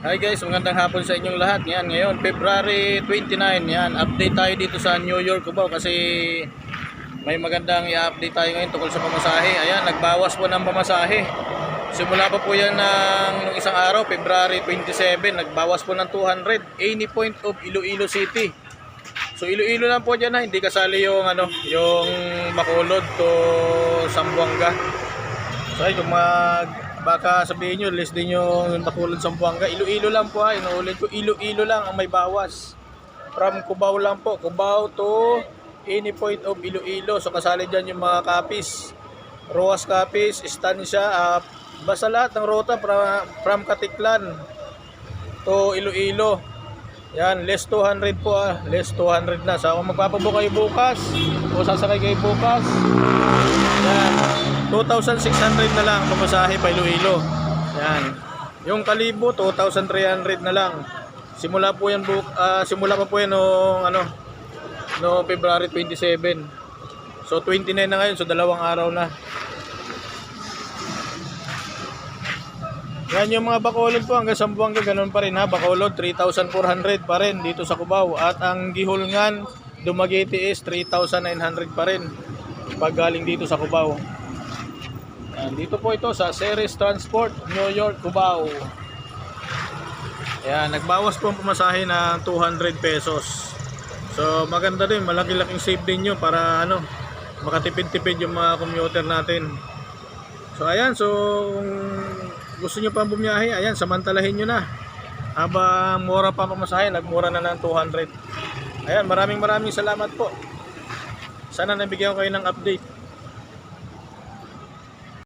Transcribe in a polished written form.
Hi guys, magandang hapon sa inyong lahat. Yan, ngayon, February 29. Yan, update tayo dito sa New York, Cubao kasi may magandang i-update tayo ngayon tungkol sa pamasahe. Ayan, nagbawas po ng pamasahe. Simula pa po yan ng isang araw, February 27, nagbawas po ng 200. Any point of Iloilo City. So Iloilo lang po dyan, hindi kasali yung yung Bacolod to Zamboanga. So ay, kung baka sabihin nyo, list din yung Bacolod Zamboanga. Iloilo lang po, inuulit ko, Iloilo lang ang may bawas. From Cubao lang po, Cubao to any point of Iloilo. So kasali dyan yung mga Capiz, Roas Capiz, Estancia, basta lahat ng rota from Katiklan to Iloilo. Yan, less 200 po, less 200 na. So kung magpapabook kayo bukas o sasakay kayo bukas, yan, 2,600 na lang pamasahe pa Iloilo. Yan. Yung Kalibo 2,300 na lang. Simula po yan simula pa po yan no February 27. So 29 na ngayon, so dalawang araw na. Yan yung mga Bacolod po hanggang Zamboanga, ganun pa rin ha. Bacolod 3,400 pa rin dito sa Cubao, at ang Gihulngan Dumaguete is 3,900 pa rin pag galing dito sa Cubao. Yan, dito po ito sa Ceres Transport, New York, Cubao. Yan, nagbawas po ang pamasahe ng 200 pesos. So maganda din, malaki-laking save din nyo para makatipid-tipid yung mga commuter natin. So ayan, so gusto nyo pang bumiyahe, ayan, samantalahin nyo na. Habang mura pa pamasahe, nagmura na ng 200. Ayan, maraming salamat po. Sana nabigyan ko kayo ng update.